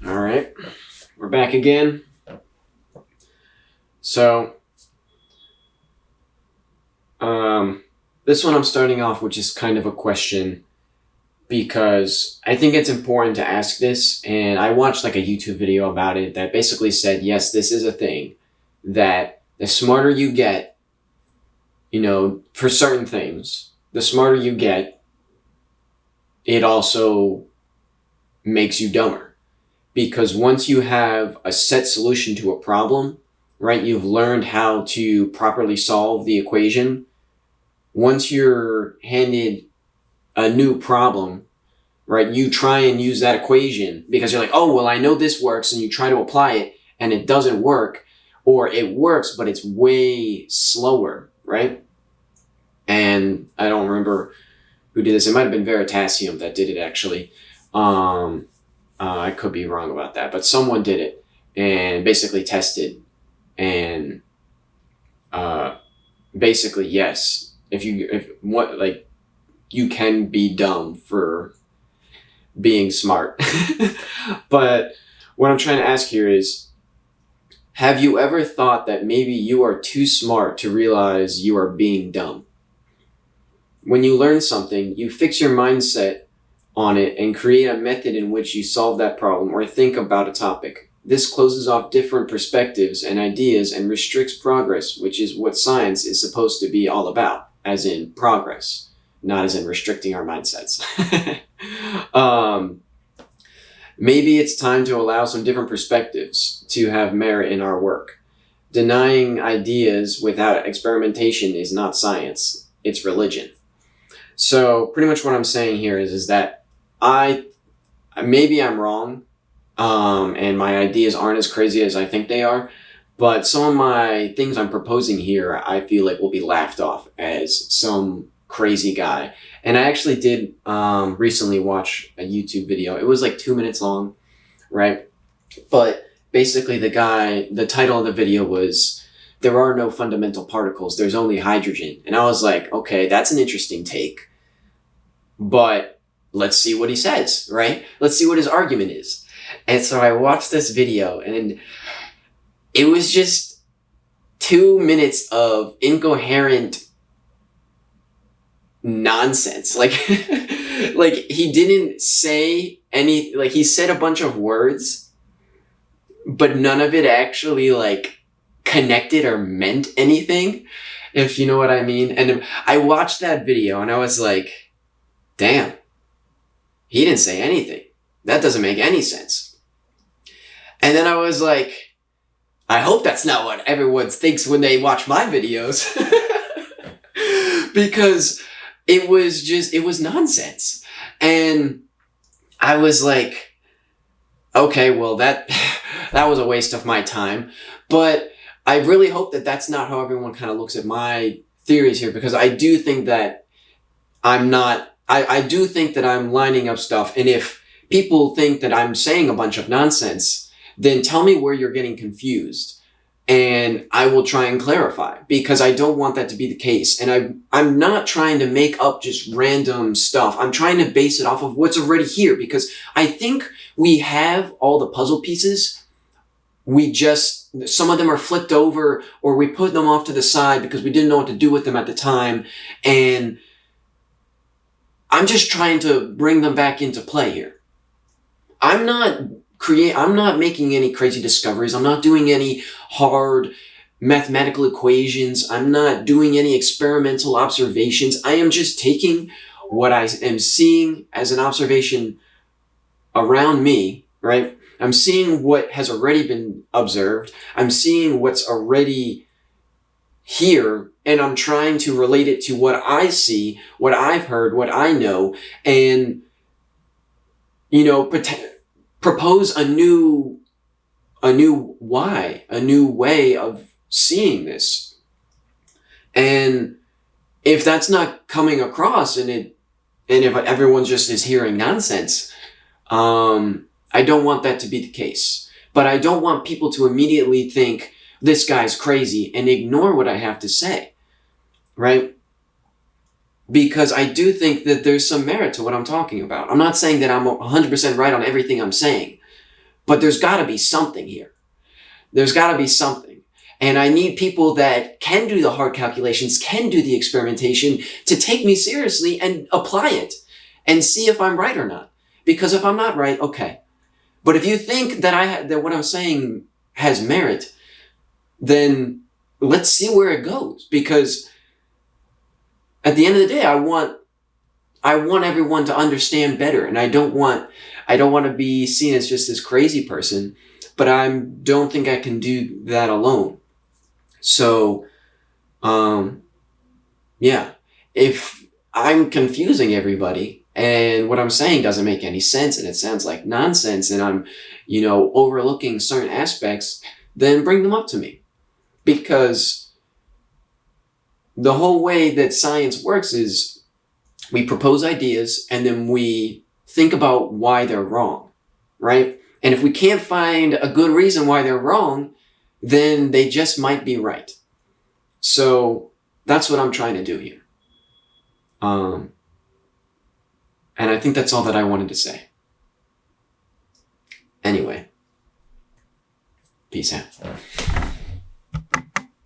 All right, we're back again. So, this one I'm starting off with just kind of a question because I think it's important to ask this. And I watched like a YouTube video about it that basically said, yes, this is a thing that the smarter you get, for certain things, the smarter you get, it also makes you dumber. Because once you have a set solution to a problem, right, you've learned how to properly solve the equation. Once you're handed a new problem, right, you try and use that equation because you're like, oh, well, I know this works, and you try to apply it and it doesn't work, or it works, but it's way slower, right? And I don't remember who did this. It might have been Veritasium that did it, actually. I could be wrong about that, but someone did it and basically tested, and basically, yes, you can be dumb for being smart. But what I'm trying to ask here is, have you ever thought that maybe you are too smart to realize you are being dumb? When you learn something, you fix your mindset on it and create a method in which you solve that problem or think about a topic. This closes off different perspectives and ideas and restricts progress, which is what science is supposed to be all about, as in progress, not as in restricting our mindsets. Maybe it's time to allow some different perspectives to have merit in our work. Denying ideas without experimentation is not science, it's religion. So pretty much what I'm saying here is that maybe I'm wrong, and my ideas aren't as crazy as I think they are, but some of my things I'm proposing here, I feel like will be laughed off as some crazy guy. And I actually did recently watch a YouTube video. It was like 2 minutes long, right? But basically the title of the video was, "There are no fundamental particles, there's only hydrogen." And I was like, okay, that's an interesting take, but let's see what he says, right? Let's see what his argument is. And so I watched this video, and it was just 2 minutes of incoherent nonsense. Like, like he didn't say any, like he said a bunch of words, but none of it actually like connected or meant anything, if you know what I mean. And I watched that video and I was like, damn, he didn't say anything. That doesn't make any sense. And then I was like, I hope that's not what everyone thinks when they watch my videos. Because it was nonsense. And I was like, okay, well, that was a waste of my time. But I really hope that that's not how everyone kind of looks at my theories here, because I do think that I do think that I'm lining up stuff. And if people think that I'm saying a bunch of nonsense, then tell me where you're getting confused, and I will try and clarify, because I don't want that to be the case. And I'm not trying to make up just random stuff. I'm trying to base it off of what's already here, because I think we have all the puzzle pieces. Some of them are flipped over, or we put them off to the side because we didn't know what to do with them at the time. And I'm just trying to bring them back into play here. I'm not making any crazy discoveries. I'm not doing any hard mathematical equations. I'm not doing any experimental observations. I am just taking what I am seeing as an observation around me, right? I'm seeing what has already been observed. I'm seeing what's already here, and I'm trying to relate it to what I see, what I've heard, what I know, and, propose a new way of seeing this. And if that's not coming across, and if everyone just is hearing nonsense, I don't want that to be the case. But I don't want people to immediately think this guy's crazy and ignore what I have to say, right? Because I do think that there's some merit to what I'm talking about. I'm not saying that I'm 100% right on everything I'm saying, But there's got to be something here. There's got to be something. And I need people that can do the hard calculations, can do the experimentation, to take me seriously and apply it and see if I'm right or not. Because if I'm not right, okay. But if you think that that what I'm saying has merit, then let's see where it goes. Because at the end of the day, I want everyone to understand better, and I don't want to be seen as just this crazy person, but I don't think I can do that alone. So, yeah, if I'm confusing everybody and what I'm saying doesn't make any sense and it sounds like nonsense and I'm, overlooking certain aspects, then bring them up to me. Because the whole way that science works is we propose ideas and then we think about why they're wrong, right? And if we can't find a good reason why they're wrong, then they just might be right. So that's what I'm trying to do here. And I think that's all that I wanted to say. Anyway, peace out.